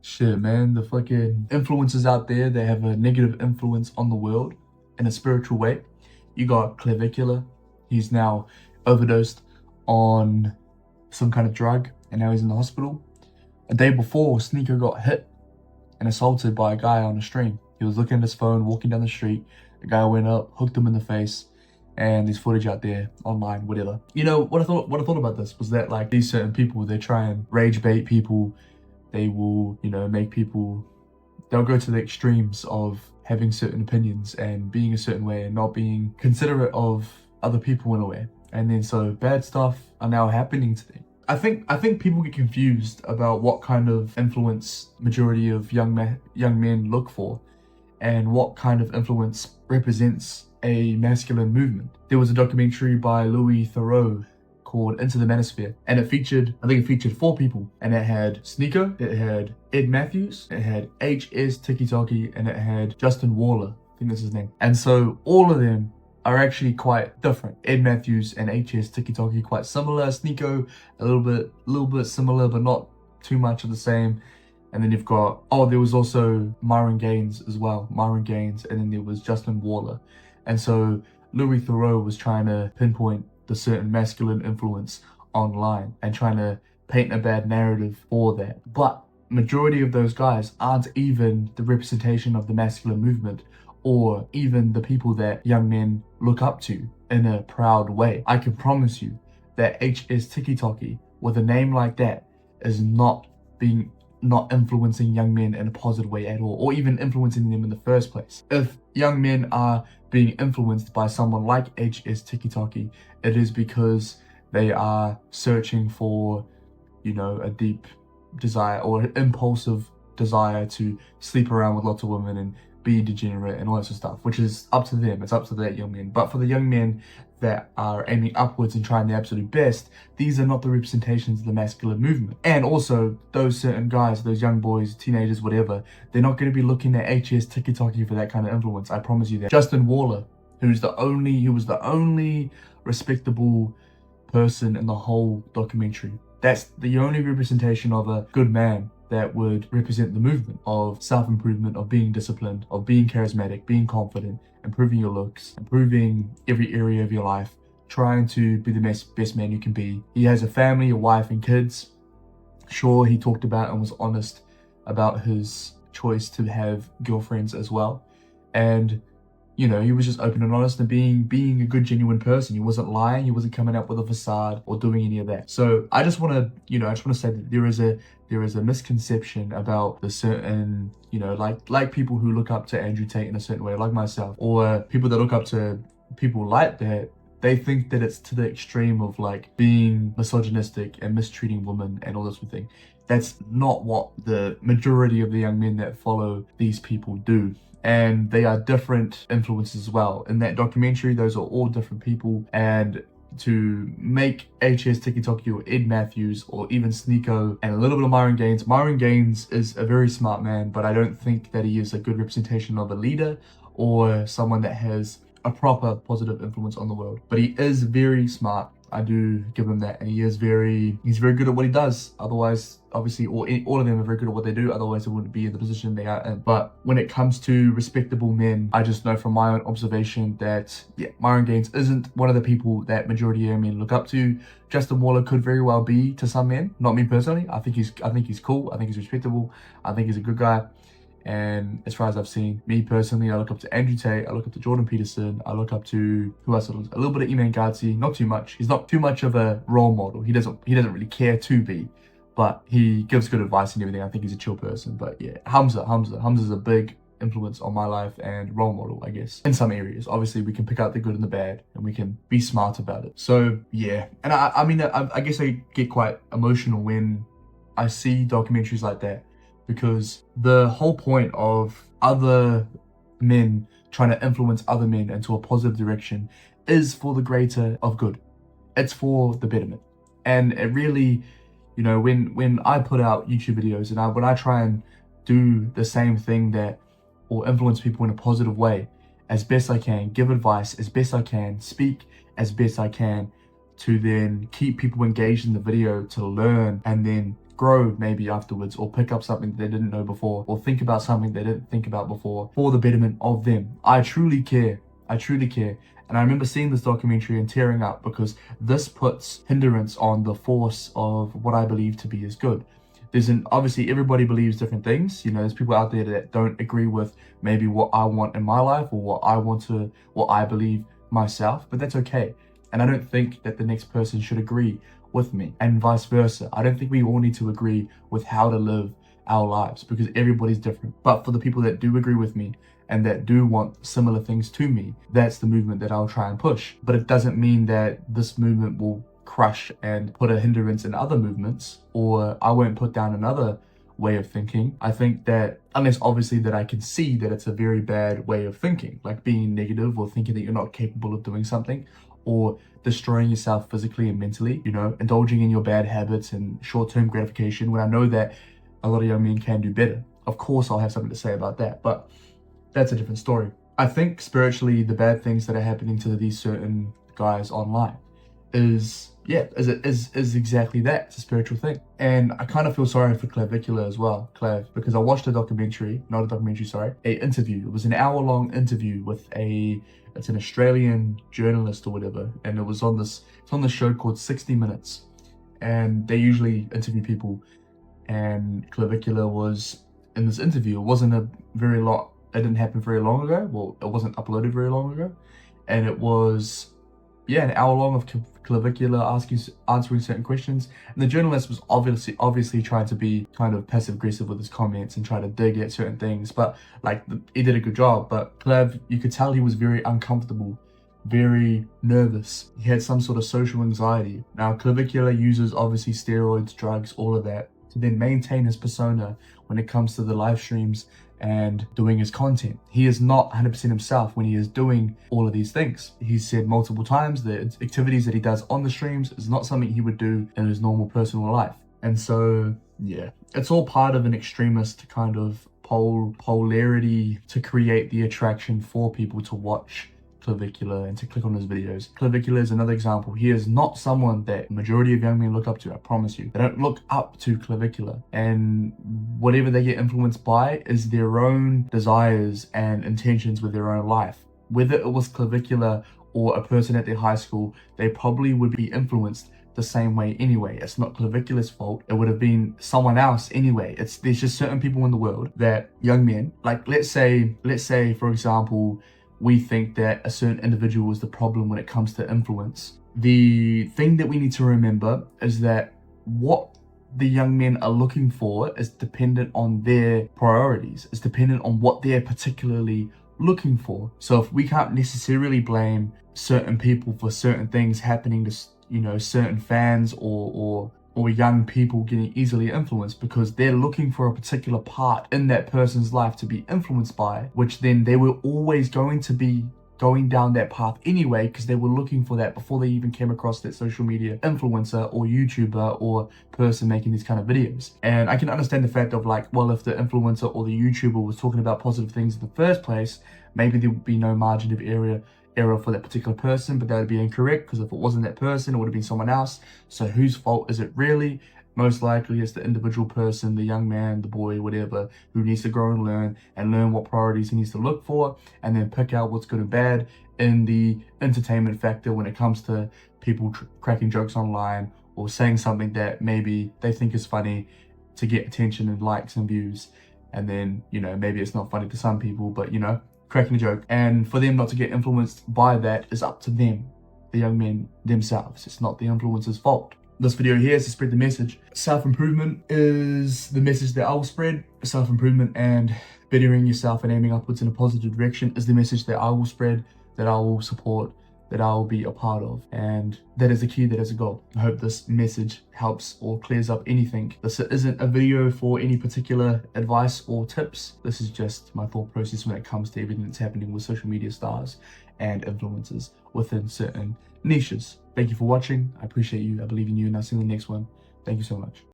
Shit, man, the fucking influencers out there, they have a negative influence on the world in a spiritual way. You got Clavicular. He's now overdosed on some kind of drug and now he's in the hospital. A day before, Sneako got hit and assaulted by a guy on a stream. He was looking at his phone, walking down the street. The guy went up, hooked him in the face, and there's footage out there online, whatever. You know, what I thought about this was that, like, these certain people, they try and rage bait people. They will, you know, make people, they'll go to the extremes of having certain opinions and being a certain way and not being considerate of other people in a way. And then so bad stuff are now happening to them. I think people get confused about what kind of influence majority of young men look for and what kind of influence represents a masculine movement. There was a documentary by Louis Theroux called Into the Manosphere, and I think it featured 4 people, and it had Sneako, it had Ed Matthews, it had HS Tiki-Taki, and it had Justin Waller, I think that's his name. And so all of them are actually quite different. Ed Matthews and HS Tiki-Taki quite similar. Sneako a little bit similar, but not too much of the same. And then you've got, there was also Myron Gaines as well. Myron Gaines, and then there was Justin Waller. And so Louis Theroux was trying to pinpoint the certain masculine influence online and trying to paint a bad narrative for that. But majority of those guys aren't even the representation of the masculine movement or even the people that young men look up to in a proud way. I can promise you that HS Tiki-Taki with a name like that is not influencing young men in a positive way at all, or even influencing them in the first place. If young men are being influenced by someone like HS Tiki-Taki, it is because they are searching for, you know, a deep desire or an impulsive desire to sleep around with lots of women and be degenerate and all that sort of stuff, which is up to them. It's up to that young men. But for the young men that are aiming upwards and trying their absolute best, these are not the representations of the masculine movement. And also, those certain guys, those young boys, teenagers, whatever, they're not going to be looking at HS Tiki-Taki for that kind of influence. I promise you that. Justin Waller, who was the only respectable person in the whole documentary. That's the only representation of a good man that would represent the movement of self-improvement, of being disciplined, of being charismatic, being confident, improving your looks, improving every area of your life, trying to be the best man you can be. He has a family, a wife and kids. Sure, he talked about and was honest about his choice to have girlfriends as well. And you know, he was just open and honest and being a good, genuine person. He wasn't lying. He wasn't coming up with a facade or doing any of that. So I just want to say that there is a misconception about the certain, you know, like people who look up to Andrew Tate in a certain way, like myself, or people that look up to people like that. They think that it's to the extreme of like being misogynistic and mistreating women and all this sort of thing. That's not what the majority of the young men that follow these people do. And they are different influences as well. In that documentary, those are all different people. And to make HS Tiki-Taki or Ed Matthews or even Sneako and a little bit of Myron Gaines is a very smart man, but I don't think that he is a good representation of a leader or someone that has a proper positive influence on the world. But he is very smart. I do give him that, and he's very good at what he does. Otherwise, obviously, all of them are very good at what they do. Otherwise, they wouldn't be in the position they are in. But when it comes to respectable men, I just know from my own observation that Myron Gaines isn't one of the people that majority of men look up to. Justin Waller could very well be to some men. Not me personally. I think he's cool. I think he's respectable. I think he's a good guy. And as far as I've seen, me personally, I look up to Andrew Tate, I look up to Jordan Peterson, I look up to, who else? A little bit of Myron Gaines, not too much. He's not too much of a role model. He doesn't really care to be, but he gives good advice and everything. I think he's a chill person. But yeah, Hamza's a big influence on my life and role model, I guess, in some areas. Obviously, we can pick out the good and the bad, and we can be smart about it. So yeah, and I mean, I guess I get quite emotional when I see documentaries like that, because the whole point of other men trying to influence other men into a positive direction is for the greater of good. It's for the betterment. And it really, you know, when I put out YouTube videos and when I try and do the same thing that, or influence people in a positive way, as best I can, give advice as best I can, speak as best I can, to then keep people engaged in the video, to learn and then grow maybe afterwards, or pick up something they didn't know before, or think about something they didn't think about before, for the betterment of them. I truly care. I truly care. And I remember seeing this documentary and tearing up, because this puts hindrance on the force of what I believe to be as good. Obviously everybody believes different things. You know, there's people out there that don't agree with maybe what I want in my life, or what I believe myself, but that's okay. And I don't think that the next person should agree with me, and vice versa. I don't think we all need to agree with how to live our lives, because everybody's different. But for the people that do agree with me and that do want similar things to me, that's the movement that I'll try and push. But it doesn't mean that this movement will crush and put a hindrance in other movements, or I won't put down another way of thinking. I think that, unless obviously that I can see that it's a very bad way of thinking, like being negative or thinking that you're not capable of doing something, or destroying yourself physically and mentally, you know, indulging in your bad habits and short-term gratification, when I know that a lot of young men can do better. Of course, I'll have something to say about that, but that's a different story. I think spiritually, the bad things that are happening to these certain guys online is exactly that. It's a spiritual thing. And I kind of feel sorry for Clavicular as well, because I watched an interview. It was an hour-long interview with it's an Australian journalist or whatever, and it's on the show called 60 Minutes, and they usually interview people, and Clavicular was in this interview. It didn't happen very long ago. Well, it wasn't uploaded very long ago, and it was an hour long of Clavicular answering certain questions, and the journalist was obviously trying to be kind of passive aggressive with his comments and try to dig at certain things, but like he did a good job. But Clav, you could tell he was very uncomfortable, very nervous. He had some sort of social anxiety. Now Clavicular uses obviously steroids, drugs, all of that to then maintain his persona when it comes to the live streams and doing his content. He is not 100% himself when he is doing all of these things. He's said multiple times that activities that he does on the streams is not something he would do in his normal personal life. And so, yeah, it's all part of an extremist kind of polarity to create the attraction for people to watch Clavicular and to click on his videos. Clavicular is another example. He is not someone that the majority of young men look up to, I promise you. They don't look up to Clavicular, and whatever they get influenced by is their own desires and intentions with their own life. Whether it was Clavicular or a person at their high school, they probably would be influenced the same way anyway. It's not Clavicular's fault. It would have been someone else anyway. There's just certain people in the world that young men, like let's say for example, we think that a certain individual is the problem when it comes to influence. The thing that we need to remember is that what the young men are looking for is dependent on their priorities. It's dependent on what they're particularly looking for. So if we can't necessarily blame certain people for certain things happening to, you know, certain fans or young people getting easily influenced because they're looking for a particular part in that person's life to be influenced by, which then they were always going to be going down that path anyway, because they were looking for that before they even came across that social media influencer or YouTuber or person making these kind of videos. And I can understand the fact of like, well, if the influencer or the YouTuber was talking about positive things in the first place, maybe there would be no margin of error for that particular person, but that would be incorrect, because if it wasn't that person, it would have been someone else. So whose fault is it really? Most likely it's the individual person, the young man, the boy, whatever, who needs to grow and learn what priorities he needs to look for, and then pick out what's good and bad in the entertainment factor when it comes to people cracking jokes online or saying something that maybe they think is funny to get attention and likes and views. And then, you know, maybe it's not funny to some people, but, you know, cracking a joke. And for them not to get influenced by that is up to them, the young men themselves. It's not the influencer's fault. This video here is to spread the message. Self-improvement is the message that I will spread. Self-improvement and bettering yourself and aiming upwards in a positive direction is the message that I will spread, that I will support, that I will be a part of. And that is the key, that is a goal. I hope this message helps or clears up anything. This isn't a video for any particular advice or tips. This is just my thought process when it comes to everything that's happening with social media stars and influencers within certain niches. Thank you for watching. I appreciate you. I believe in you, and I'll see you in the next one. Thank you so much.